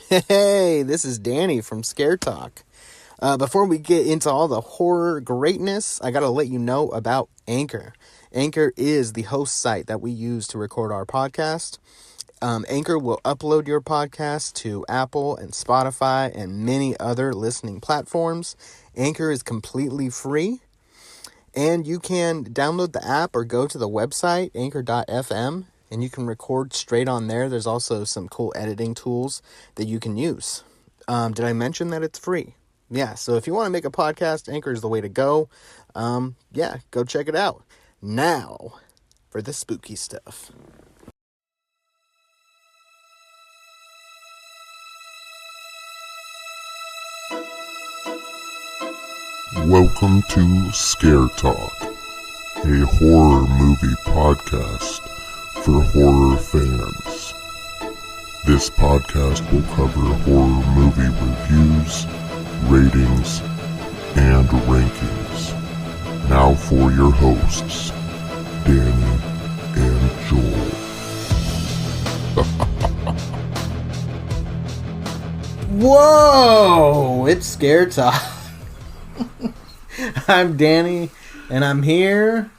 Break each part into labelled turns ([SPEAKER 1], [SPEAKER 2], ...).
[SPEAKER 1] Hey, this is Danny from Scare Talk. Before we get into all the horror greatness, I gotta let you know about Anchor. Anchor is the host site that we use to record our podcast. Anchor will upload your podcast to Apple and Spotify and many other listening platforms. Anchor is completely free, and you can download the app or go to the website, anchor.fm, and you can record straight on there. There's also some cool editing tools that you can use. Did I mention that it's free? Yeah, so if you want to make a podcast, Anchor is the way to go. Go check it out. Now, for the spooky stuff.
[SPEAKER 2] Welcome to Scare Talk, a horror movie podcast for horror fans. This podcast will cover horror movie reviews, ratings, and rankings. Now for your hosts, Danny and Joel.
[SPEAKER 1] Whoa! It's Scare Talk. I'm Danny, and I'm here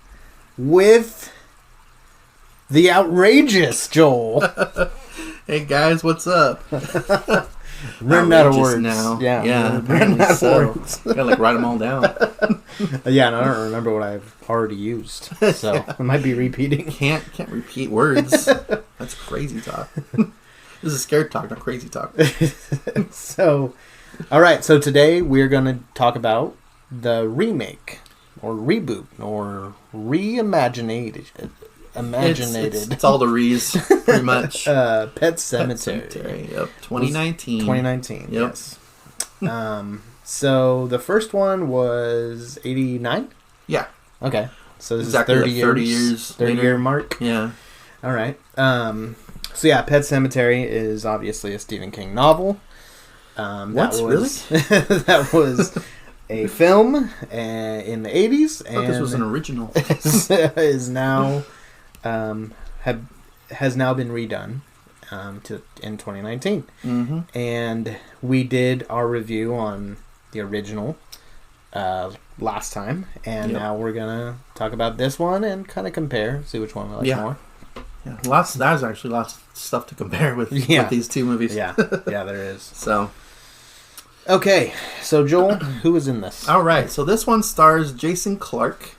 [SPEAKER 1] with the outrageous Joel.
[SPEAKER 3] Hey guys, what's up?
[SPEAKER 1] Running out of words
[SPEAKER 3] now.
[SPEAKER 1] Yeah, running out of words.
[SPEAKER 3] Gotta write them all down.
[SPEAKER 1] Yeah, and I don't remember what I've already used, so I might be repeating.
[SPEAKER 3] Can't repeat words. That's crazy talk. This is Scared Talk, not crazy talk.
[SPEAKER 1] So, all right. So today we're going to talk about the remake or reboot or reimaginated.
[SPEAKER 3] It's all the re's, pretty much.
[SPEAKER 1] Pet Sematary.
[SPEAKER 3] Pet Sematary, yep. 2019.
[SPEAKER 1] 2019,
[SPEAKER 3] yep.
[SPEAKER 1] Yes. So the first one was 89?
[SPEAKER 3] Yeah.
[SPEAKER 1] Okay. So this
[SPEAKER 3] exactly
[SPEAKER 1] is 30 years.
[SPEAKER 3] 30 years
[SPEAKER 1] 30
[SPEAKER 3] later.
[SPEAKER 1] year mark?
[SPEAKER 3] Yeah.
[SPEAKER 1] All right. So yeah, Pet Sematary is obviously a Stephen King novel.
[SPEAKER 3] Really?
[SPEAKER 1] That was a film in the 80s.
[SPEAKER 3] I thought this was an original.
[SPEAKER 1] is now has now been redone in 2019.
[SPEAKER 3] Mm-hmm.
[SPEAKER 1] And we did our review on the original last time, and now we're gonna talk about this one and kind of compare, see which one we like more.
[SPEAKER 3] Yeah, there's actually lots of stuff to compare with these two movies.
[SPEAKER 1] Yeah, there is.
[SPEAKER 3] So,
[SPEAKER 1] okay, so Joel, who is in this?
[SPEAKER 3] All right, so this one stars Jason Clarke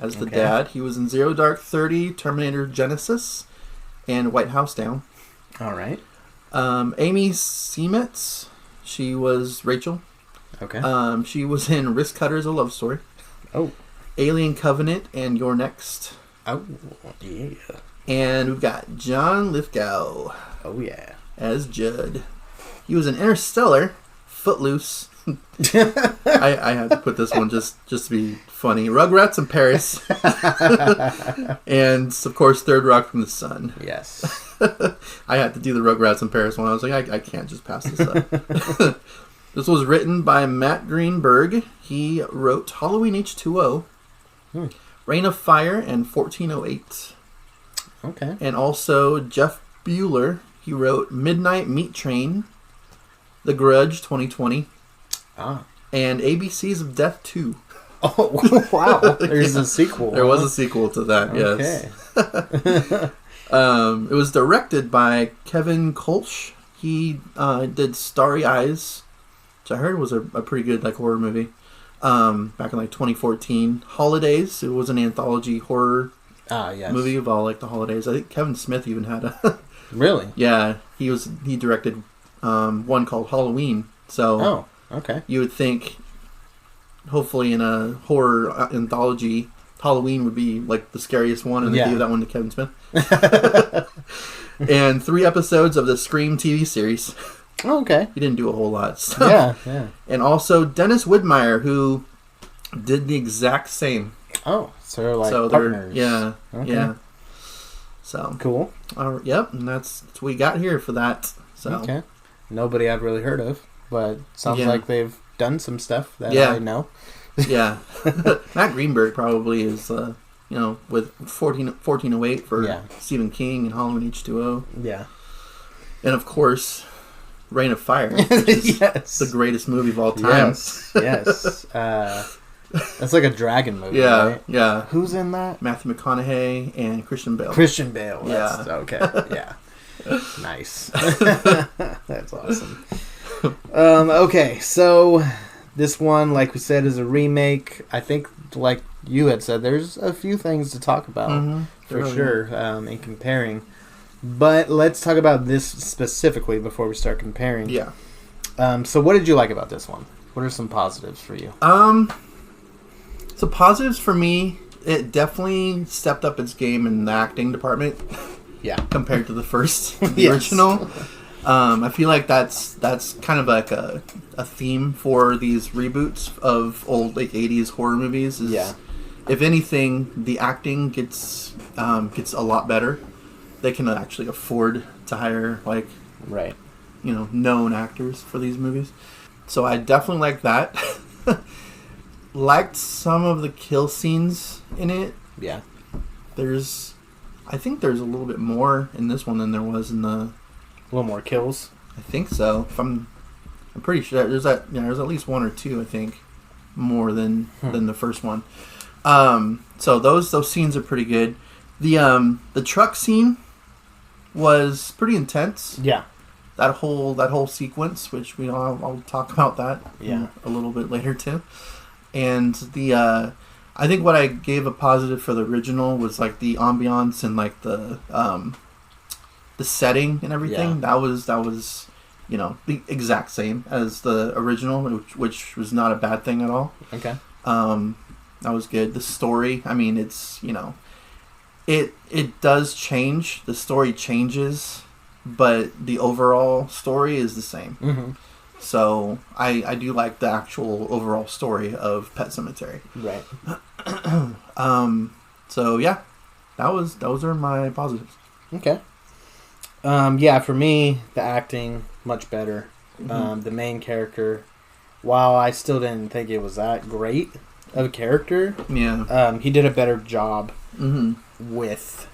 [SPEAKER 3] as the dad. He was in Zero Dark 30, Terminator Genesis, and White House Down.
[SPEAKER 1] All right.
[SPEAKER 3] Amy Seimetz, she was Rachel.
[SPEAKER 1] Okay.
[SPEAKER 3] She was in Risk Cutters, A Love Story.
[SPEAKER 1] Oh.
[SPEAKER 3] Alien Covenant and You're Next.
[SPEAKER 1] Oh, yeah.
[SPEAKER 3] And we've got John Lithgow.
[SPEAKER 1] Oh, yeah.
[SPEAKER 3] As Judd. He was in Interstellar, Footloose. I had to put this one just to be funny. Rugrats in Paris. And, of course, Third Rock from the Sun.
[SPEAKER 1] Yes.
[SPEAKER 3] I had to do the Rugrats in Paris one. I was like, I can't just pass this up. This was written by Matt Greenberg. He wrote Halloween H2O, Reign of Fire, and 1408.
[SPEAKER 1] Okay.
[SPEAKER 3] And also Jeff Bueller. He wrote Midnight Meat Train, The Grudge 2020, and ABCs of Death 2.
[SPEAKER 1] Oh, wow. There's a sequel.
[SPEAKER 3] There was a sequel to that, yes. It was directed by Kevin Kolsch. He did Starry Eyes, which I heard was a pretty good horror movie, back in 2014. Holidays, it was an anthology horror movie of all the holidays. I think Kevin Smith even had a...
[SPEAKER 1] Really?
[SPEAKER 3] Yeah, he directed one called Halloween. So
[SPEAKER 1] okay.
[SPEAKER 3] You would think, hopefully in a horror anthology, Halloween would be the scariest one, and they gave that one to Kevin Smith. And 3 episodes of the Scream TV series.
[SPEAKER 1] Oh, okay.
[SPEAKER 3] He didn't do a whole lot. So.
[SPEAKER 1] Yeah.
[SPEAKER 3] And also Dennis Widmeyer, who did the exact same.
[SPEAKER 1] Oh, so they're partners.
[SPEAKER 3] Yeah.
[SPEAKER 1] Okay.
[SPEAKER 3] Yeah. So
[SPEAKER 1] cool.
[SPEAKER 3] Yep, and that's what we got here for that. So
[SPEAKER 1] okay. Nobody I've really heard of, but sounds like they've done some stuff that I know.
[SPEAKER 3] Yeah. Matt Greenberg probably is with 1408 for Stephen King and Halloween H2O.
[SPEAKER 1] Yeah.
[SPEAKER 3] And of course, Reign of Fire. Yes. The greatest movie of all time.
[SPEAKER 1] Yes. That's like a dragon movie,
[SPEAKER 3] yeah,
[SPEAKER 1] right?
[SPEAKER 3] Yeah.
[SPEAKER 1] Who's in that?
[SPEAKER 3] Matthew McConaughey and Christian Bale.
[SPEAKER 1] Christian Bale.
[SPEAKER 3] Yeah.
[SPEAKER 1] Okay. Yeah. Nice. That's awesome. Okay, so this one, like we said, is a remake. I think, like you had said, there's a few things to talk about for sure in comparing. But let's talk about this specifically before we start comparing.
[SPEAKER 3] Yeah.
[SPEAKER 1] So what did you like about this one? What are some positives for you?
[SPEAKER 3] So positives for me, it definitely stepped up its game in the acting department.
[SPEAKER 1] Yeah.
[SPEAKER 3] Compared to the first, the original. I feel like that's kind of like a theme for these reboots of old like 80s horror movies. If anything, the acting gets a lot better. They can actually afford to hire known actors for these movies. So I definitely like that. Liked some of the kill scenes in it.
[SPEAKER 1] Yeah.
[SPEAKER 3] I think there's a little bit more in this one than there was in the.
[SPEAKER 1] A little more kills.
[SPEAKER 3] I think so. I'm pretty sure there's at least one or two. I think more than the first one. So those scenes are pretty good. The truck scene was pretty intense.
[SPEAKER 1] Yeah.
[SPEAKER 3] That whole sequence, which I'll talk about that a little bit later too. And I think what I gave a positive for the original was like the ambiance and like the setting and everything. That was the exact same as the original, which was not a bad thing at all.
[SPEAKER 1] Okay.
[SPEAKER 3] That was good. The story, I mean, it's it does change. The story changes, but the overall story is the same. Mm-hmm. So I do like the actual overall story of Pet Sematary.
[SPEAKER 1] Right.
[SPEAKER 3] So yeah, those are my positives.
[SPEAKER 1] Okay. For me, the acting much better. Mm-hmm. The main character, while I still didn't think it was that great of a character, he did a better job with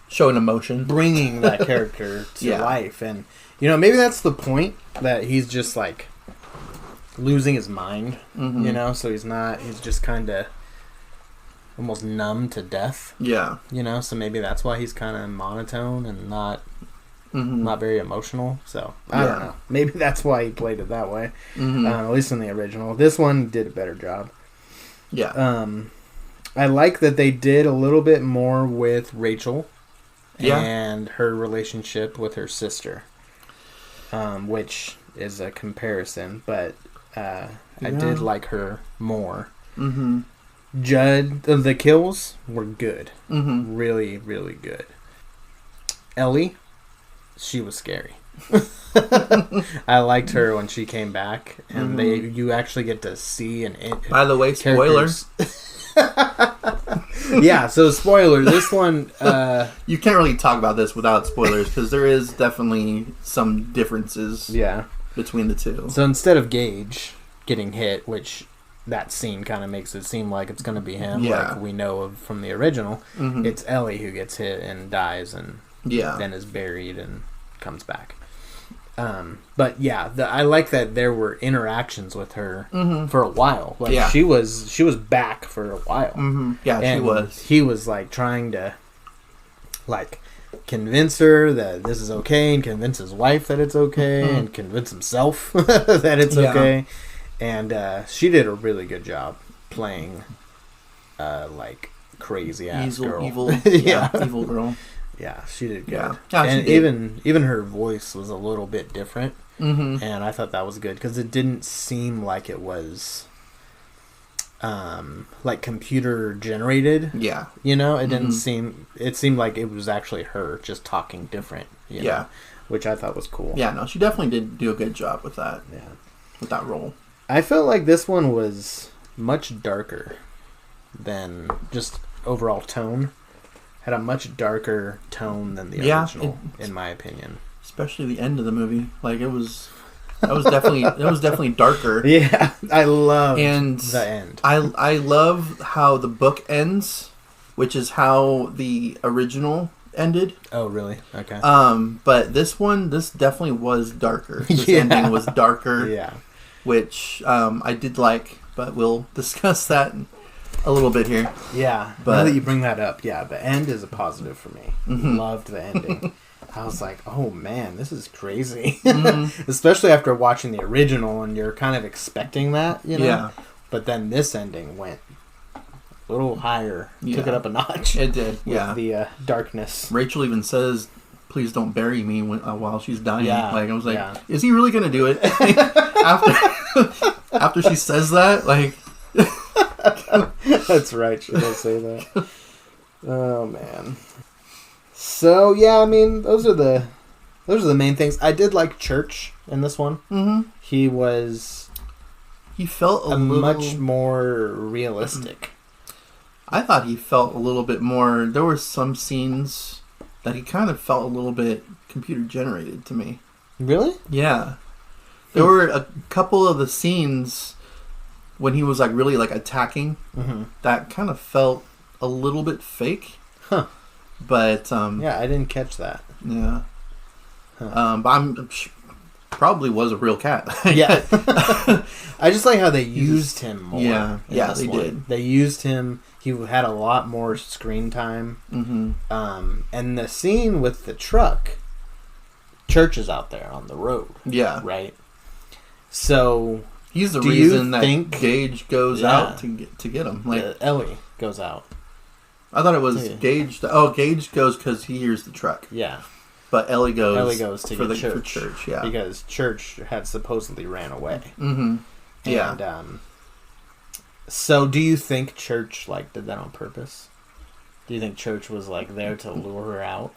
[SPEAKER 3] showing emotion,
[SPEAKER 1] bringing that character to life, and maybe that's the point, that he's just like losing his mind, so he's just kind of almost numb to death. Yeah. So maybe that's why he's kind of monotone and not very emotional. So I don't know. Maybe that's why he played it that way. At least in the original. This one did a better job. Yeah. I like that they did a little bit more with Rachel and her relationship with her sister, which is a comparison, but I did like her more. Judd, the kills were good. Really, really good. Ellie, she was scary. I liked her when she came back, and you actually get to see
[SPEAKER 3] By the way, spoilers.
[SPEAKER 1] So spoiler. This one,
[SPEAKER 3] you can't really talk about this without spoilers because there is definitely some differences. Between the two.
[SPEAKER 1] So instead of Gage getting hit, which that scene kind of makes it seem like it's going to be him, like we know of from the original, it's Ellie who gets hit and dies, and then is buried and comes back. But I like that there were interactions with her for a while. Like she was back for a while.
[SPEAKER 3] Yeah, and she was.
[SPEAKER 1] He was like trying to convince her that this is okay, and convince his wife that it's okay, and convince himself that it's okay. And she did a really good job playing crazy ass girl.
[SPEAKER 3] Evil girl.
[SPEAKER 1] Yeah, she did good. Yeah, and even her voice was a little bit different, and I thought that was good because it didn't seem like it was computer generated. Yeah, it didn't seem. It seemed like it was actually her just talking different. You know, which I thought was cool.
[SPEAKER 3] Yeah, no, she definitely did do a good job with that. Yeah, with that role.
[SPEAKER 1] I felt like this one was much darker than just overall tone. Had a much darker tone than the original, in my opinion.
[SPEAKER 3] Especially the end of the movie, that was definitely darker.
[SPEAKER 1] Yeah, I love the end.
[SPEAKER 3] I love how the book ends, which is how the original ended.
[SPEAKER 1] Oh, really? Okay.
[SPEAKER 3] But this definitely was darker. This ending was darker.
[SPEAKER 1] Yeah.
[SPEAKER 3] Which I did like, but we'll discuss that a little bit here.
[SPEAKER 1] Yeah.
[SPEAKER 3] But
[SPEAKER 1] now that you bring that up, yeah, the end is a positive for me. Loved the ending. I was like, oh man, this is crazy. Especially after watching the original and you're kind of expecting that, you know?
[SPEAKER 3] Yeah.
[SPEAKER 1] But then this ending went a little higher. Took it up a notch.
[SPEAKER 3] It did,
[SPEAKER 1] with the darkness.
[SPEAKER 3] Rachel even says, please don't bury me while she's dying.
[SPEAKER 1] Yeah.
[SPEAKER 3] Like, I was like, is he really going to do it? after she says that, like...
[SPEAKER 1] That's right, she does say that. Oh, man. So, yeah, I mean, those are the main things. I did like Church in this one.
[SPEAKER 3] Mm-hmm.
[SPEAKER 1] He felt much more realistic.
[SPEAKER 3] I thought he felt a little bit more... There were some scenes that he kind of felt a little bit computer generated to me.
[SPEAKER 1] Really?
[SPEAKER 3] Yeah. There were a couple of the scenes when he was like really like attacking that kind of felt a little bit fake.
[SPEAKER 1] Huh.
[SPEAKER 3] But
[SPEAKER 1] yeah, I didn't catch that.
[SPEAKER 3] Yeah.
[SPEAKER 1] Huh.
[SPEAKER 3] But I'm probably was a real cat.
[SPEAKER 1] Yeah. I just like how they used him more.
[SPEAKER 3] Yeah, they did.
[SPEAKER 1] They used him. He had a lot more screen time.
[SPEAKER 3] Mm-hmm.
[SPEAKER 1] And the scene with the truck, Church is out there on the road.
[SPEAKER 3] Yeah.
[SPEAKER 1] Right? So...
[SPEAKER 3] He's the reason that Gage goes out to get him. Like
[SPEAKER 1] Ellie goes out.
[SPEAKER 3] I thought it was Gage. Gage goes because he hears the truck.
[SPEAKER 1] Yeah.
[SPEAKER 3] But Ellie goes
[SPEAKER 1] for
[SPEAKER 3] Church. Yeah.
[SPEAKER 1] Because Church had supposedly ran away.
[SPEAKER 3] Mm-hmm. Yeah.
[SPEAKER 1] And, so do you think Church, like, did that on purpose? Do you think Church was, like, there to lure her out?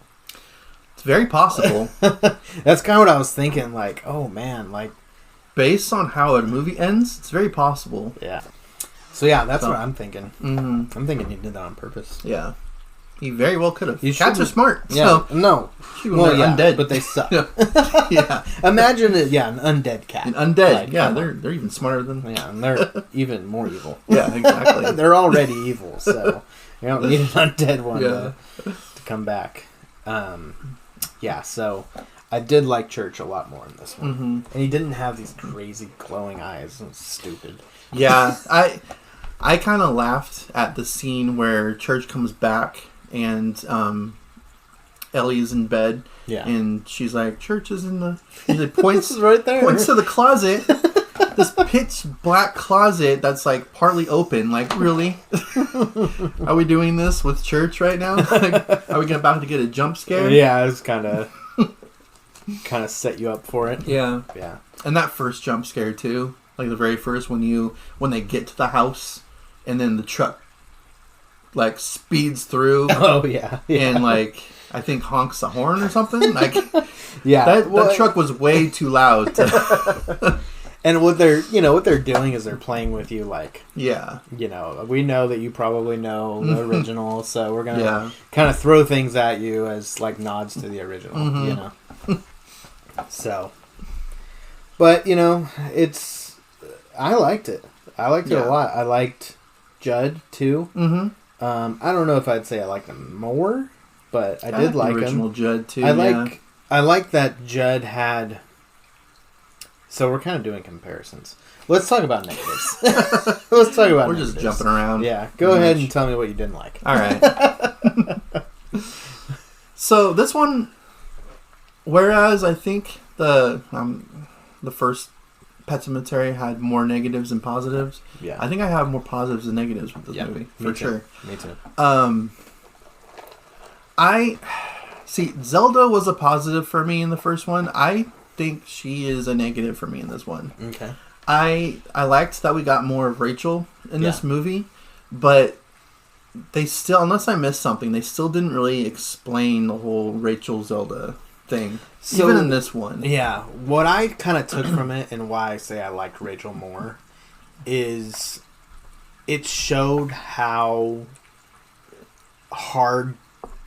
[SPEAKER 3] It's very possible.
[SPEAKER 1] That's kind of what I was thinking. Like, oh, man, like...
[SPEAKER 3] Based on how a movie ends, it's very possible.
[SPEAKER 1] Yeah. So, yeah, that's what I'm thinking.
[SPEAKER 3] Mm-hmm.
[SPEAKER 1] I'm thinking he did that on purpose.
[SPEAKER 3] Yeah. He very well could have. Cats are smart.
[SPEAKER 1] Yeah.
[SPEAKER 3] So
[SPEAKER 1] no.
[SPEAKER 3] Well, yeah, undead.
[SPEAKER 1] But they suck.
[SPEAKER 3] Yeah.
[SPEAKER 1] Imagine it, an undead cat.
[SPEAKER 3] An undead. Like, yeah, they're even smarter than...
[SPEAKER 1] Yeah, and they're even more evil.
[SPEAKER 3] Yeah, exactly.
[SPEAKER 1] They're already evil, so you don't need an undead one to come back. Yeah, so... I did like Church a lot more in this one. Mm-hmm. And he didn't have these crazy glowing eyes. It was stupid.
[SPEAKER 3] Yeah, I kind of laughed at the scene where Church comes back and Ellie's in bed.
[SPEAKER 1] Yeah.
[SPEAKER 3] And she's like, Church is in the... And it points
[SPEAKER 1] right there.
[SPEAKER 3] Points to the closet. This pitch black closet that's like partly open. Like, really? Are we doing this with Church right now? Like, are we about to get a jump scare?
[SPEAKER 1] Yeah, it's kind of set you up for it.
[SPEAKER 3] Yeah.
[SPEAKER 1] Yeah.
[SPEAKER 3] And that first jump scare too. Like the very first when they get to the house and then the truck like speeds through.
[SPEAKER 1] Oh yeah.
[SPEAKER 3] And like I think honks the horn or something. Like
[SPEAKER 1] yeah.
[SPEAKER 3] That truck was way too loud.
[SPEAKER 1] And what they're doing is they're playing with you like,
[SPEAKER 3] yeah,
[SPEAKER 1] we know that you probably know the original, so we're gonna kind of throw things at you as like nods to the original, So, but I liked it. I liked it a lot. I liked Judd too. Mm-hmm. I don't know if I'd say I liked him more, but I did like
[SPEAKER 3] original
[SPEAKER 1] him.
[SPEAKER 3] Judd too.
[SPEAKER 1] I like that Judd had. So we're kind of doing comparisons. Let's talk about negatives.
[SPEAKER 3] We're just jumping around.
[SPEAKER 1] Yeah, go ahead and tell me what you didn't like.
[SPEAKER 3] All right. So this one, whereas I think the first Pet Sematary had more negatives than positives.
[SPEAKER 1] Yeah,
[SPEAKER 3] I think I have more positives than negatives with this movie for sure.
[SPEAKER 1] Me too.
[SPEAKER 3] I see Zelda was a positive for me in the first one. I think she is a negative for me in this one.
[SPEAKER 1] Okay.
[SPEAKER 3] I liked that we got more of Rachel in this movie, but they still, unless I missed something, they still didn't really explain the whole Rachel Zelda thing. So, even in this one.
[SPEAKER 1] Yeah. What I kind of took from it and why I say I liked Rachel more is it showed how hard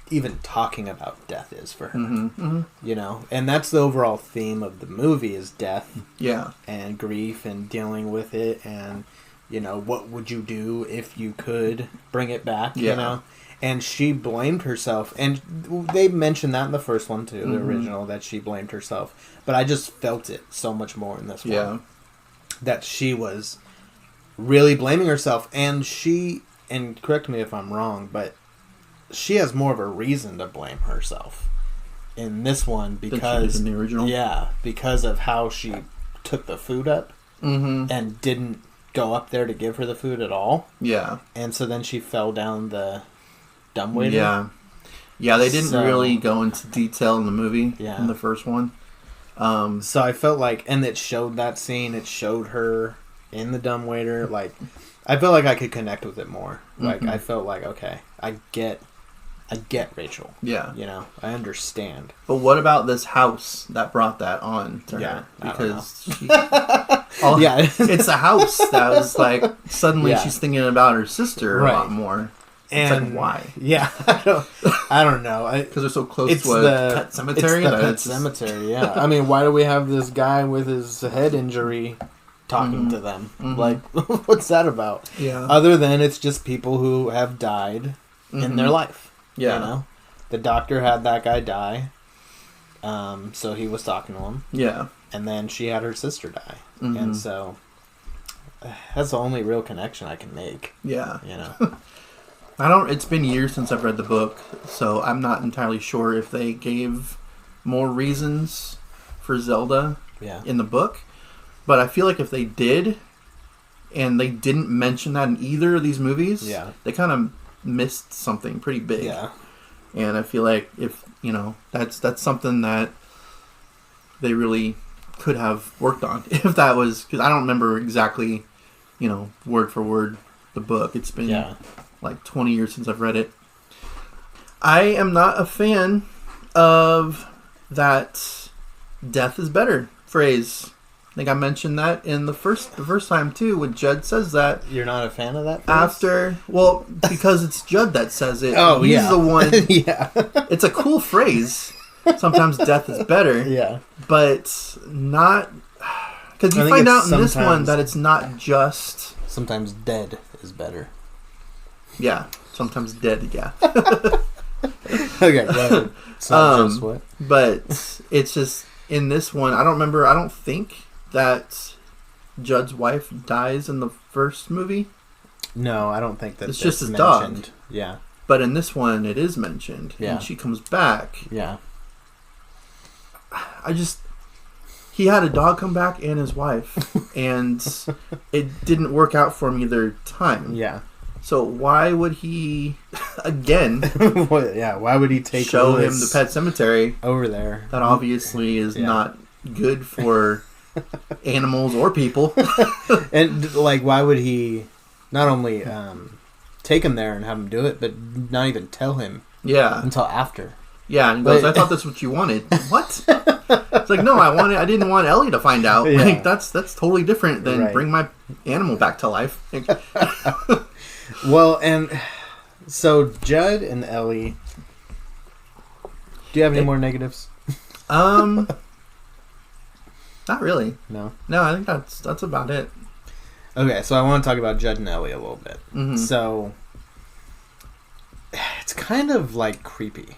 [SPEAKER 1] even talking about death is for her. Mm-hmm. Mm-hmm. And that's the overall theme of the movie is death.
[SPEAKER 3] Yeah.
[SPEAKER 1] And grief and dealing with it and, what would you do if you could bring it back, And she blamed herself. And they mentioned that in the first one, too, the original, that she blamed herself. But I just felt it so much more in this one.
[SPEAKER 3] Yeah.
[SPEAKER 1] That she was really blaming herself. And correct me if I'm wrong, but she has more of a reason to blame herself in this one because
[SPEAKER 3] in the original.
[SPEAKER 1] Yeah, because of how she took the food up and didn't go up there to give her the food at all.
[SPEAKER 3] Yeah.
[SPEAKER 1] And so then she fell down the dumbwaiter.
[SPEAKER 3] Yeah. Yeah, they didn't really go into detail in the movie in the first one.
[SPEAKER 1] So I felt like, and it showed that scene, it showed her in the dumbwaiter. Like, I felt like I could connect with it more. Like, I felt like, okay, I get Rachel.
[SPEAKER 3] Yeah.
[SPEAKER 1] You know, I understand.
[SPEAKER 3] But what about this house that brought that on to her? Because it's a house that was like, suddenly she's thinking about her sister a lot more. It's like, why?
[SPEAKER 1] Yeah, I don't know.
[SPEAKER 3] Because they're so close to a pet cemetery.
[SPEAKER 1] It's the pet cemetery, yeah. I mean, why do we have this guy with his head injury talking to them? Like, what's that about?
[SPEAKER 3] Yeah.
[SPEAKER 1] Other than it's just people who have died in their life.
[SPEAKER 3] Yeah.
[SPEAKER 1] You know? The doctor had that guy die. So he was talking to him.
[SPEAKER 3] Yeah.
[SPEAKER 1] And then she had her sister die. And so that's the only real connection I can make.
[SPEAKER 3] Yeah.
[SPEAKER 1] You know?
[SPEAKER 3] It's been years since I've read the book, so I'm not entirely sure if they gave more reasons for Zelda in the book. But I feel like if they did, and they didn't mention that in either of these movies, they kind of missed something pretty big.
[SPEAKER 1] Yeah.
[SPEAKER 3] And I feel like if, that's something that they really could have worked on. If that was, because I don't remember exactly, word for word the book. It's been like 20 years since I've read it. I am not a fan of that death is better phrase. I think I mentioned that in the first time too, when Judd says that.
[SPEAKER 1] You're not a fan of that phrase?
[SPEAKER 3] Because it's Judd that says it.
[SPEAKER 1] Oh,
[SPEAKER 3] He's the one.
[SPEAKER 1] Yeah.
[SPEAKER 3] It's a cool phrase. Sometimes death is better.
[SPEAKER 1] Yeah.
[SPEAKER 3] But not... Because you find out in this one that it's not just...
[SPEAKER 1] Sometimes dead is better.
[SPEAKER 3] Yeah. Sometimes dead, yeah.
[SPEAKER 1] Okay, go ahead. It's not just what?
[SPEAKER 3] But it's just... In this one, I don't think that Judd's wife dies in the first movie.
[SPEAKER 1] No, I don't think that
[SPEAKER 3] it's just his
[SPEAKER 1] mentioned.
[SPEAKER 3] dog.
[SPEAKER 1] Yeah.
[SPEAKER 3] But in this one, it is mentioned.
[SPEAKER 1] Yeah.
[SPEAKER 3] And she comes back.
[SPEAKER 1] Yeah.
[SPEAKER 3] He had a dog come back and his wife. And it didn't work out for him either time.
[SPEAKER 1] Yeah.
[SPEAKER 3] So why would he, again...
[SPEAKER 1] why would he
[SPEAKER 3] show him the pet cemetery
[SPEAKER 1] over there?
[SPEAKER 3] That obviously is not good for animals or people.
[SPEAKER 1] And, like, why would he not only take him there and have him do it, but not even tell him until after?
[SPEAKER 3] Yeah, and he goes, I thought that's what you wanted. What? It's like, no, I didn't want Ellie to find out. Yeah. Like, that's totally different than bring my animal back to life.
[SPEAKER 1] Well, and so Judd and Ellie, do you have any more negatives?
[SPEAKER 3] Not really.
[SPEAKER 1] No,
[SPEAKER 3] I think that's about it.
[SPEAKER 1] Okay, so I want to talk about Judd and Ellie a little bit. Mm-hmm. So it's kind of like creepy.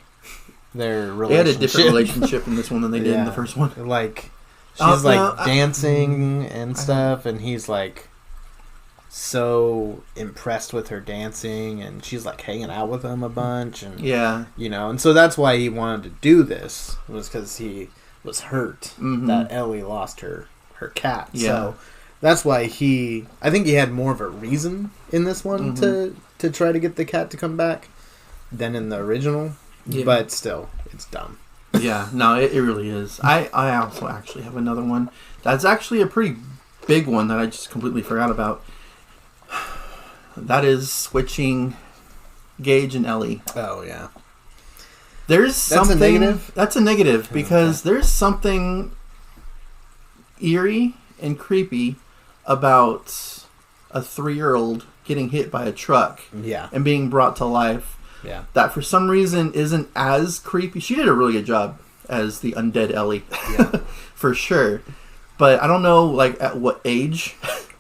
[SPEAKER 1] Their relationship. They had a different
[SPEAKER 3] relationship in this one than they did in the first one.
[SPEAKER 1] Like she's dancing and stuff, and he's like so impressed with her dancing, and she's like hanging out with him a bunch, and and so that's why he wanted to do this, was because he was hurt that Ellie lost her cat. So that's why I think he had more of a reason in this one to try to get the cat to come back than in the original. But still, it's dumb.
[SPEAKER 3] Yeah, no, it really is. I also actually have another one that's actually a pretty big one that I just completely forgot about. That is switching Gage and Ellie.
[SPEAKER 1] Oh, yeah.
[SPEAKER 3] That's something... That's a negative? That's a negative, because there's something eerie and creepy about a 3-year-old getting hit by a truck and being brought to life.
[SPEAKER 1] Yeah.
[SPEAKER 3] That for some reason isn't as creepy. She did a really good job as the undead Ellie. Yeah. For sure. But I don't know, like, at what age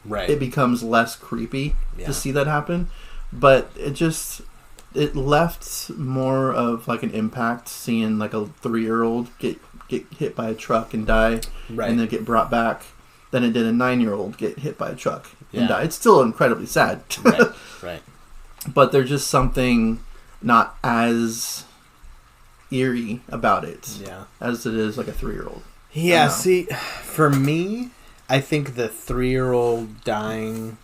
[SPEAKER 3] it becomes less creepy to see that happen. But it just... it left more of like an impact seeing like a 3-year-old get hit by a truck and die,
[SPEAKER 1] Right.
[SPEAKER 3] and then get brought back, than it did a 9-year-old get hit by a truck
[SPEAKER 1] Yeah.
[SPEAKER 3] and die. It's still incredibly sad.
[SPEAKER 1] Right.
[SPEAKER 3] But there's just something not as eerie about it as it is like a 3-year-old.
[SPEAKER 1] Yeah, see, for me, I think the 3-year-old dying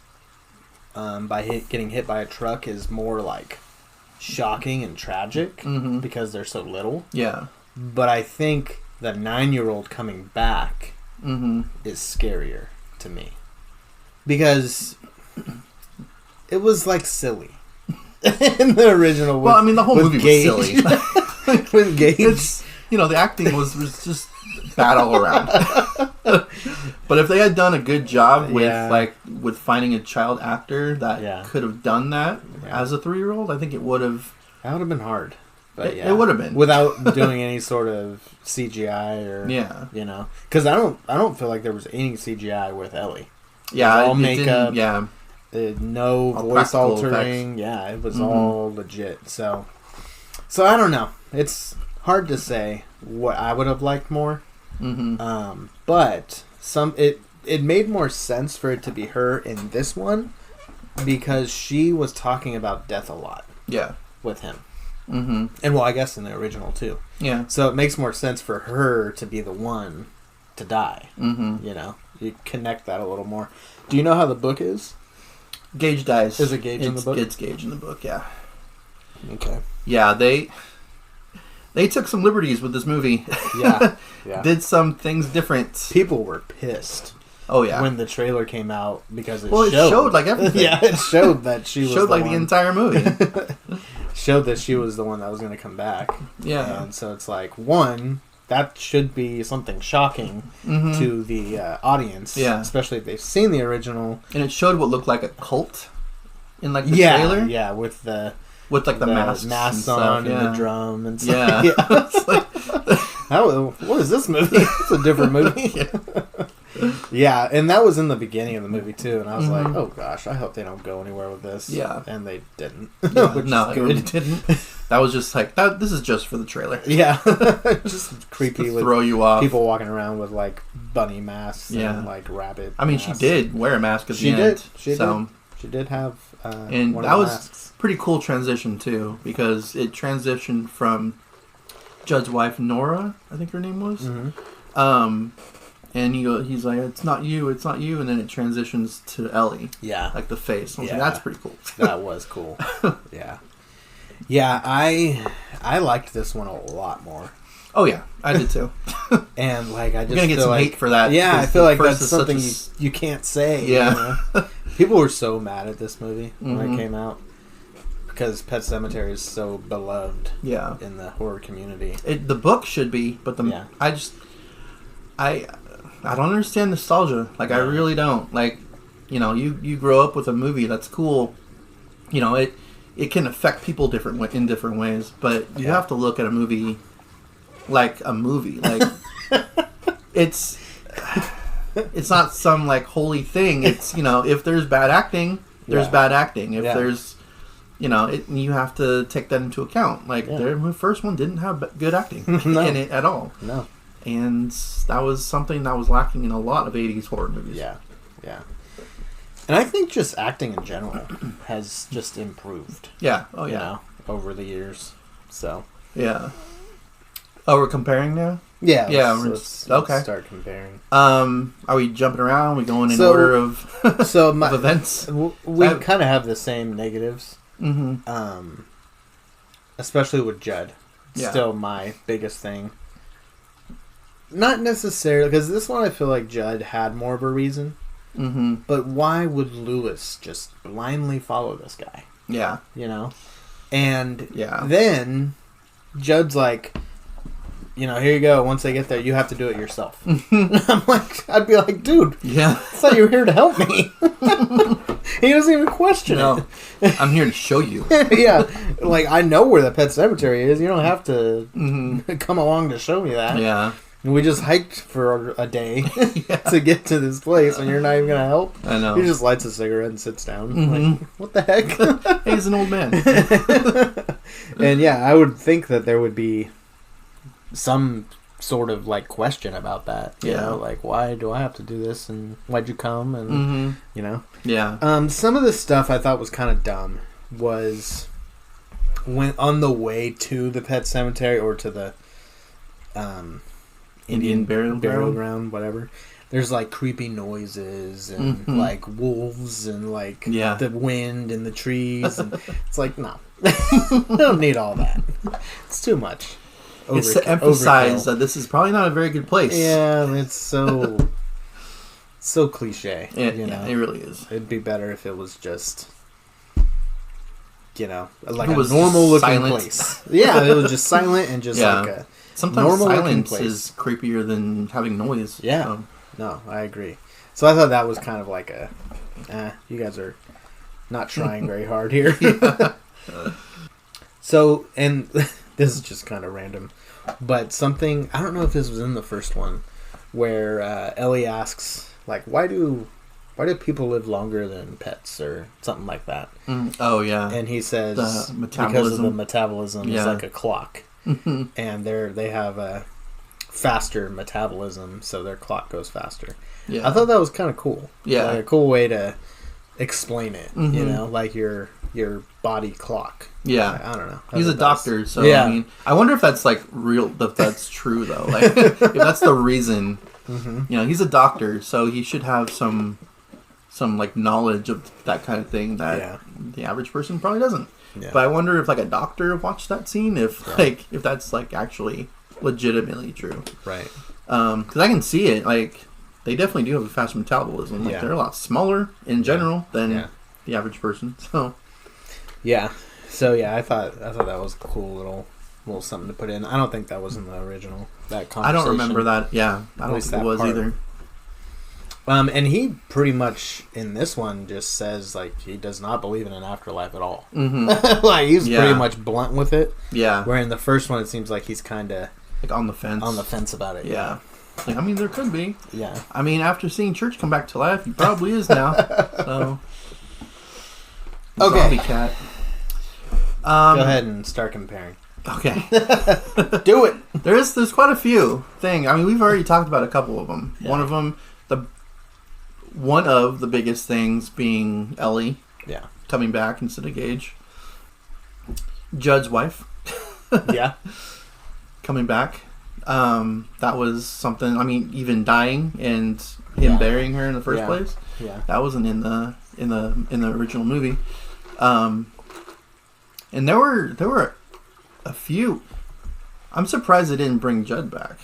[SPEAKER 1] by getting hit by a truck is more like shocking and tragic because they're so little.
[SPEAKER 3] Yeah.
[SPEAKER 1] But I think the 9-year-old coming back is scarier to me. Because it was like silly in the original.
[SPEAKER 3] Well, I mean, the whole movie
[SPEAKER 1] Gage.
[SPEAKER 3] was silly.
[SPEAKER 1] With Gage.
[SPEAKER 3] It's, the acting was just bad all around. But if they had done a good job with finding a child actor that could have done that as a 3-year-old, I think it would have.
[SPEAKER 1] That would have been hard. But
[SPEAKER 3] it would have been
[SPEAKER 1] without doing any sort of CGI or because I don't feel like there was any CGI with Ellie.
[SPEAKER 3] Yeah,
[SPEAKER 1] all makeup.
[SPEAKER 3] Yeah,
[SPEAKER 1] no all voice altering. Effects. Yeah, it was all legit. So I don't know. It's hard to say what I would have liked more. But it made more sense for it to be her in this one because she was talking about death a lot.
[SPEAKER 3] Yeah,
[SPEAKER 1] with him. And well, I guess in the original too. Yeah. So it makes more sense for her to be the one to die. You connect that a little more. Do you know how the book is?
[SPEAKER 3] Gage dies.
[SPEAKER 1] Is it Gage in the book?
[SPEAKER 3] It's Gage in the book. Yeah.
[SPEAKER 1] Okay.
[SPEAKER 3] Yeah, they took some liberties with this movie. Yeah. Did some things different.
[SPEAKER 1] People were pissed.
[SPEAKER 3] Oh yeah.
[SPEAKER 1] When the trailer came out because it
[SPEAKER 3] showed like everything.
[SPEAKER 1] Yeah, it showed that she was
[SPEAKER 3] the entire movie.
[SPEAKER 1] Showed that she was the one that was going to come back. Yeah. And so it's like, one, that should be something shocking to the audience. Yeah. Especially if they've seen the original.
[SPEAKER 3] And it showed what looked like a cult in like the trailer.
[SPEAKER 1] Yeah, with like
[SPEAKER 3] the masks
[SPEAKER 1] on and the drum and stuff. Yeah. It's like, what is this movie? It's a different movie. Yeah, and that was in the beginning of the movie too, and I was like, "Oh gosh, I hope they don't go anywhere with this." Yeah, and they didn't.
[SPEAKER 3] Yeah, no, they really didn't. That was just like that. This is just for the trailer.
[SPEAKER 1] Yeah, just creepy.
[SPEAKER 3] To throw you off.
[SPEAKER 1] People walking around with like bunny masks and like rabbit.
[SPEAKER 3] I mean, masks. She did wear a mask at the end.
[SPEAKER 1] She did have.
[SPEAKER 3] And
[SPEAKER 1] one
[SPEAKER 3] that
[SPEAKER 1] of the
[SPEAKER 3] was
[SPEAKER 1] masks.
[SPEAKER 3] Pretty cool transition too, because it transitioned from Judd's wife Nora, I think her name was. And he's like, it's not you, and then it transitions to Ellie. Yeah. Like the face. I was like, that's pretty cool.
[SPEAKER 1] That was cool. Yeah. Yeah, I liked this one a lot more.
[SPEAKER 3] Oh yeah, I did too.
[SPEAKER 1] And like I just
[SPEAKER 3] You're gonna get some hate for that.
[SPEAKER 1] Yeah, I feel like that's something you can't say.
[SPEAKER 3] Yeah.
[SPEAKER 1] You know? People were so mad at this movie when it came out. Because Pet Sematary is so beloved in the horror community.
[SPEAKER 3] The book should be, but I don't understand nostalgia. Like, I really don't. Like, you grow up with a movie that's cool. It can affect people in different ways. But you have to look at a movie like a movie. Like, it's not some, like, holy thing. It's, if there's bad acting, there's bad acting. If there's, you have to take that into account. Like, the first one didn't have good acting in it at all. No. And that was something that was lacking in a lot of 80s horror movies.
[SPEAKER 1] Yeah, yeah. And I think just acting in general has just improved.
[SPEAKER 3] Yeah, oh yeah.
[SPEAKER 1] Over the years. So.
[SPEAKER 3] Yeah. Oh, we're comparing now?
[SPEAKER 1] Yeah.
[SPEAKER 3] Yeah,
[SPEAKER 1] let's start comparing.
[SPEAKER 3] Are we jumping around? Are we going in order of, of events?
[SPEAKER 1] We kind of have the same negatives. Especially with Judd. Yeah. Still my biggest thing. Not necessarily, because this one I feel like Judd had more of a reason. But why would Lewis just blindly follow this guy?
[SPEAKER 3] Yeah.
[SPEAKER 1] And then Judd's like, here you go. Once they get there, you have to do it yourself. I'd be like, dude, I thought you were here to help me. He doesn't even question it.
[SPEAKER 3] I'm here to show you.
[SPEAKER 1] Yeah. Like, I know where the Pet Sematary is. You don't have to come along to show me that.
[SPEAKER 3] Yeah.
[SPEAKER 1] We just hiked for a day to get to this place, and you're not even gonna help.
[SPEAKER 3] I know.
[SPEAKER 1] He just lights a cigarette and sits down. Like, what the heck?
[SPEAKER 3] Hey, he's an old man.
[SPEAKER 1] And yeah, I would think that there would be some sort of like question about that. You know, like, why do I have to do this, and why'd you come, and you know.
[SPEAKER 3] Yeah.
[SPEAKER 1] Some of the stuff I thought was kind of dumb was when on the way to the pet cemetery or to the Indian burial ground, whatever. There's like creepy noises and like wolves and like the wind and the trees. And it's like, no, I don't need all that. It's too much.
[SPEAKER 3] It's to emphasize that this is probably not a very good place.
[SPEAKER 1] Yeah, it's so cliche. You know,
[SPEAKER 3] it really is.
[SPEAKER 1] It'd be better if it was just, you know, like a normal looking place. Yeah, it was just silent and just like a
[SPEAKER 3] sometimes
[SPEAKER 1] normal
[SPEAKER 3] silence
[SPEAKER 1] place.
[SPEAKER 3] is creepier than having noise.
[SPEAKER 1] Yeah.
[SPEAKER 3] So.
[SPEAKER 1] No, I agree. So I thought that was kind of like you guys are not trying very hard here. So, and this is just kind of random, but something, I don't know if this was in the first one, where Ellie asks, like, why do people live longer than pets or something like that?
[SPEAKER 3] Oh, yeah.
[SPEAKER 1] And he says,
[SPEAKER 3] because
[SPEAKER 1] of the metabolism, it's like a clock. And they have a faster metabolism, so their clock goes faster. I thought that was kind of cool. Like a cool way to explain it. You know, like your body clock.
[SPEAKER 3] I
[SPEAKER 1] don't know.
[SPEAKER 3] He's a doctor, so I mean, I wonder if that's like real. If that's true though, like if that's the reason. You know, he's a doctor, so he should have some like knowledge of that kind of thing that the average person probably doesn't. But I wonder if like a doctor watched that scene, if that's like actually legitimately true,
[SPEAKER 1] right?
[SPEAKER 3] Because I can see it. Like they definitely do have a fast metabolism. Like they're a lot smaller in general than the average person. So
[SPEAKER 1] I thought that was a cool little something to put in. I don't think that was in the original. That conversation.
[SPEAKER 3] I don't remember that. Yeah, I don't think it was either.
[SPEAKER 1] And he pretty much in this one just says like he does not believe in an afterlife at all. Like he's pretty much blunt with it. Yeah. Where in the first one it seems like he's kind of
[SPEAKER 3] like on the fence
[SPEAKER 1] about it.
[SPEAKER 3] Yeah. Like, I mean, there could be.
[SPEAKER 1] Yeah.
[SPEAKER 3] I mean, after seeing Church come back to life, he probably is now. So.
[SPEAKER 1] Okay.
[SPEAKER 3] Zombie cat.
[SPEAKER 1] Go ahead and start comparing.
[SPEAKER 3] Okay.
[SPEAKER 1] Do it.
[SPEAKER 3] There's quite a few things. I mean, we've already talked about a couple of them. Yeah. One of the biggest things being Ellie. Yeah. Coming back instead of Gage. Judd's wife. Coming back. That was something. I mean, even dying and him burying her in the first place. Yeah. That wasn't in the original movie. And there were a few. I'm surprised they didn't bring Judd back.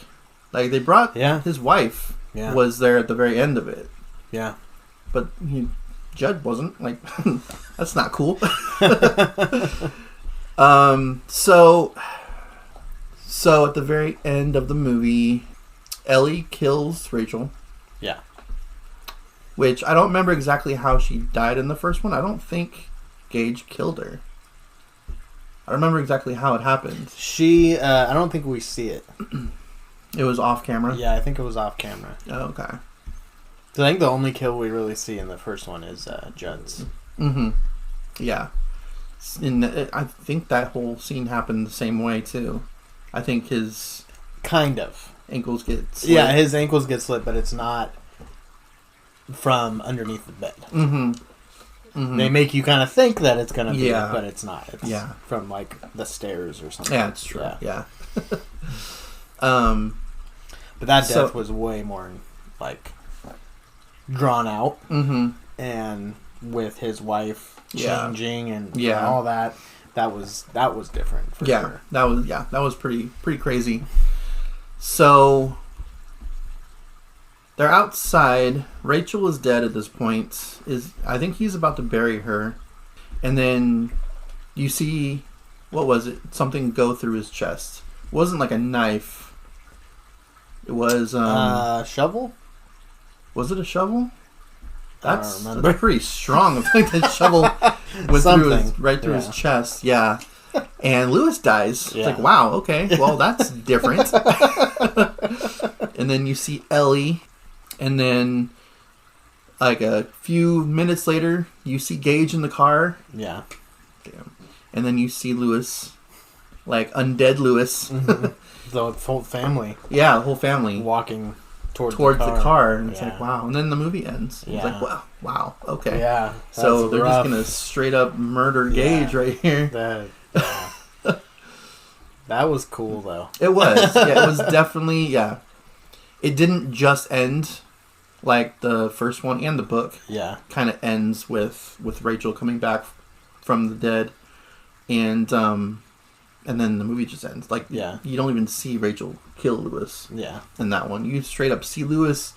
[SPEAKER 3] Like they brought his wife was there at the very end of it. Yeah. But Judd wasn't. Like that's not cool. So at the very end of the movie, Ellie kills Rachel. Yeah. Which I don't remember exactly how she died in the first one. I don't think Gage killed her. I remember exactly how it happened.
[SPEAKER 1] I don't think we see it.
[SPEAKER 3] It was off camera?
[SPEAKER 1] Yeah, I think it was off camera.
[SPEAKER 3] Oh, okay.
[SPEAKER 1] So I think the only kill we really see in the first one is Judd's. Mm-hmm.
[SPEAKER 3] Yeah. I think that whole scene happened the same way, too. I think his...
[SPEAKER 1] Kind of.
[SPEAKER 3] Ankles get slit.
[SPEAKER 1] Yeah, his ankles get slit, but it's not from underneath the bed. Mm-hmm. Mm-hmm. They make you kind of think that it's going to be, but it's not. It's from, like, the stairs or something.
[SPEAKER 3] Yeah, it's true. Yeah.
[SPEAKER 1] But that death was way more, like, drawn out. Mm-hmm. And with his wife changing and all that, that was different for sure.
[SPEAKER 3] That was pretty crazy. So they're outside. Rachel is dead at this point. I think he's about to bury her, and then you see, what was it? Something go through his chest. It wasn't like a knife. It was
[SPEAKER 1] shovel.
[SPEAKER 3] Was it a shovel? That's pretty strong. I think that shovel went through his chest. Yeah. And Lewis dies. It's like, wow, okay. Well, that's different. and then you see Ellie, and then like a few minutes later, you see Gage in the car.
[SPEAKER 1] Yeah.
[SPEAKER 3] Damn. And then you see Lewis, like undead Lewis.
[SPEAKER 1] The whole family.
[SPEAKER 3] Yeah, the whole family
[SPEAKER 1] walking towards
[SPEAKER 3] the car. And it's
[SPEAKER 1] yeah.
[SPEAKER 3] like, wow. And then the movie ends.
[SPEAKER 1] Yeah.
[SPEAKER 3] It's like, wow, okay.
[SPEAKER 1] Yeah.
[SPEAKER 3] So they're
[SPEAKER 1] rough.
[SPEAKER 3] just going to straight up murder Gage right here.
[SPEAKER 1] That was cool, though.
[SPEAKER 3] It was. Yeah, it was definitely, yeah. It didn't just end like the first one and the book.
[SPEAKER 1] Yeah.
[SPEAKER 3] Kind of ends with Rachel coming back from the dead. And then the movie just ends. Like,
[SPEAKER 1] yeah.
[SPEAKER 3] You don't even see Rachel kill Lewis.
[SPEAKER 1] Yeah.
[SPEAKER 3] In that one. You straight up see Lewis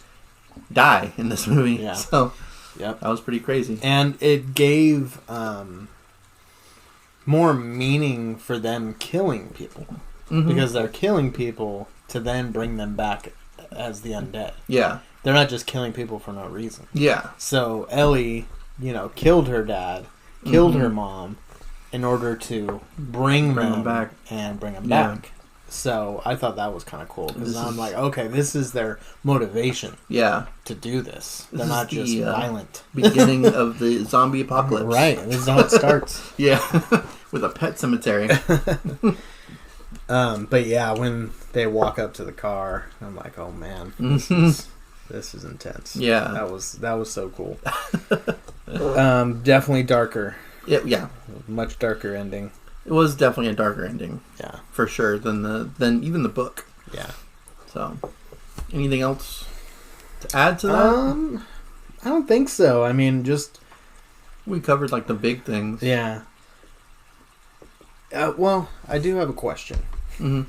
[SPEAKER 3] die in this movie.
[SPEAKER 1] Yeah.
[SPEAKER 3] So,
[SPEAKER 1] yep.
[SPEAKER 3] That was pretty crazy.
[SPEAKER 1] And it gave more meaning for them killing people. Mm-hmm. Because they're killing people to then bring them back as the undead.
[SPEAKER 3] Yeah.
[SPEAKER 1] They're not just killing people for no reason.
[SPEAKER 3] Yeah.
[SPEAKER 1] So Ellie, killed her dad, killed her mom, in order to bring them
[SPEAKER 3] back
[SPEAKER 1] and bring them back. So I thought that was kind of cool because I'm like, okay, this is their motivation.
[SPEAKER 3] Yeah.
[SPEAKER 1] To do this. They're not just violent.
[SPEAKER 3] Beginning of the zombie apocalypse.
[SPEAKER 1] Right. This is how it starts.
[SPEAKER 3] Yeah. With a pet cemetery.
[SPEAKER 1] But yeah, when they walk up to the car, I'm like, oh man, this is intense.
[SPEAKER 3] Yeah.
[SPEAKER 1] That was so cool. Definitely darker.
[SPEAKER 3] Yeah.
[SPEAKER 1] Much darker ending.
[SPEAKER 3] It was definitely a darker ending.
[SPEAKER 1] Yeah.
[SPEAKER 3] For sure than even the book.
[SPEAKER 1] Yeah.
[SPEAKER 3] So, anything else to add to that?
[SPEAKER 1] I don't think so. I mean, just
[SPEAKER 3] we covered like the big things.
[SPEAKER 1] Yeah. Well, I do have a question.
[SPEAKER 3] Mm-hmm.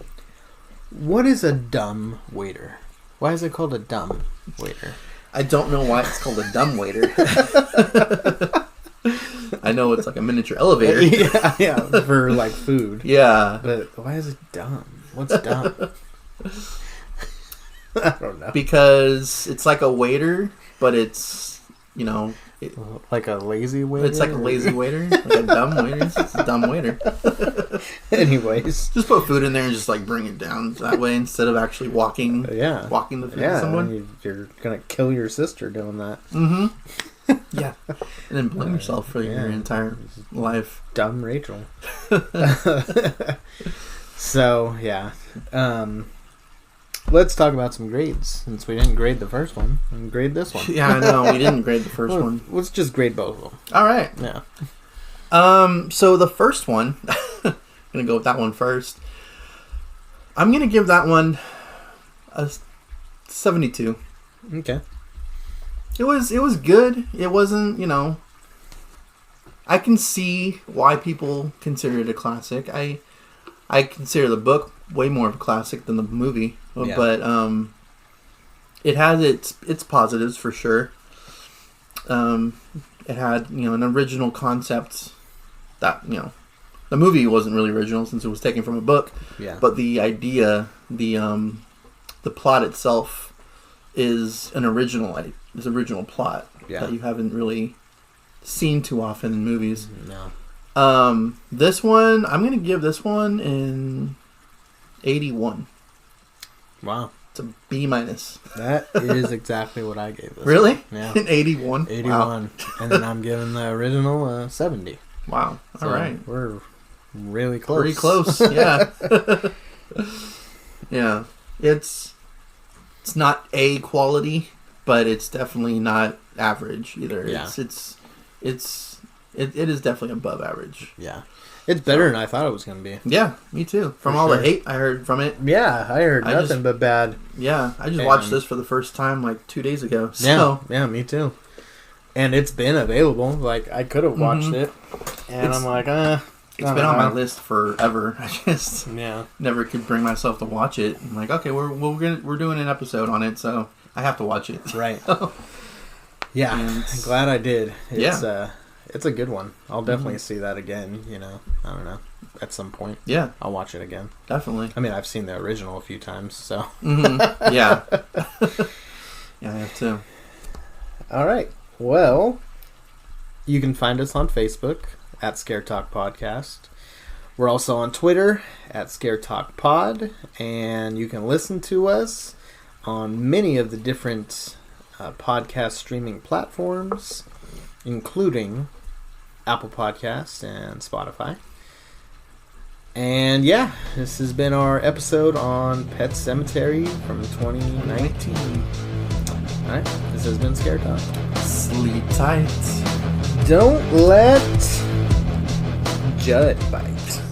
[SPEAKER 1] What is a dumb waiter? Why is it called a dumb waiter?
[SPEAKER 3] I don't know why it's called a dumb waiter. I know it's like a miniature elevator.
[SPEAKER 1] Yeah, for like food.
[SPEAKER 3] Yeah.
[SPEAKER 1] But why is it dumb? What's dumb? I don't know.
[SPEAKER 3] Because it's like a waiter, but it's,
[SPEAKER 1] like a lazy waiter?
[SPEAKER 3] It's like a lazy waiter. Like a dumb waiter. It's a dumb waiter.
[SPEAKER 1] Anyways.
[SPEAKER 3] Just put food in there and just like bring it down that way instead of actually walking the food to someone.
[SPEAKER 1] You're going to kill your sister doing that.
[SPEAKER 3] Mm-hmm. Yeah. And then blame yourself for your entire life.
[SPEAKER 1] Dumb Rachel. So, yeah. Let's talk about some grades, since we didn't grade the first one. And grade this one.
[SPEAKER 3] Yeah, I know. We didn't grade the first one.
[SPEAKER 1] Let's just grade both of them.
[SPEAKER 3] All right.
[SPEAKER 1] Yeah.
[SPEAKER 3] So the first one, I'm going to go with that one first. I'm going to give that one a 72.
[SPEAKER 1] Okay.
[SPEAKER 3] It was good. It wasn't, I can see why people consider it a classic. I consider the book way more of a classic than the movie. Yeah. But it has its positives for sure. It had, an original concept that, the movie wasn't really original since it was taken from a book.
[SPEAKER 1] Yeah.
[SPEAKER 3] But the idea, the plot itself is an original plot that you haven't really seen too often in movies.
[SPEAKER 1] No.
[SPEAKER 3] This one, I'm going to give this one an 81.
[SPEAKER 1] Wow.
[SPEAKER 3] It's a B-.
[SPEAKER 1] That is exactly what I gave this.
[SPEAKER 3] Really?
[SPEAKER 1] One. Yeah.
[SPEAKER 3] An 81?
[SPEAKER 1] 81.
[SPEAKER 3] Wow.
[SPEAKER 1] And then I'm giving the original 70.
[SPEAKER 3] Wow.
[SPEAKER 1] So
[SPEAKER 3] all right.
[SPEAKER 1] We're really close.
[SPEAKER 3] Pretty close, yeah. Yeah. It's not A quality, but it's definitely not average either.
[SPEAKER 1] Yeah.
[SPEAKER 3] It is definitely above average.
[SPEAKER 1] Yeah. It's better than I thought it was going to be.
[SPEAKER 3] Yeah, me too. From all the hate I heard from it.
[SPEAKER 1] Yeah, I heard nothing but bad.
[SPEAKER 3] Yeah, I just watched this for the first time like 2 days ago. So.
[SPEAKER 1] Yeah, me too. And it's been available. Like, I could have watched it. And I'm like,
[SPEAKER 3] It's been on my list forever. I just
[SPEAKER 1] Yeah.
[SPEAKER 3] never could bring myself to watch it. I'm like, okay, we're doing an episode on it, so I have to watch it.
[SPEAKER 1] Right. Yeah, I'm glad I did. It's a good one. I'll definitely see that again, I don't know, at some point.
[SPEAKER 3] Yeah.
[SPEAKER 1] I'll watch it again.
[SPEAKER 3] Definitely.
[SPEAKER 1] I mean, I've seen the original a few times, so.
[SPEAKER 3] Mm-hmm. Yeah. Yeah, I have too.
[SPEAKER 1] All right. Well, you can find us on Facebook at Scare Talk Podcast. We're also on Twitter at Scare Talk Pod, and you can listen to us on many of the different podcast streaming platforms, including Apple Podcasts and Spotify. And yeah, this has been our episode on Pet Sematary from 2019. Alright, this has been Scare Talk.
[SPEAKER 3] Sleep tight.
[SPEAKER 1] Don't let Judd bite.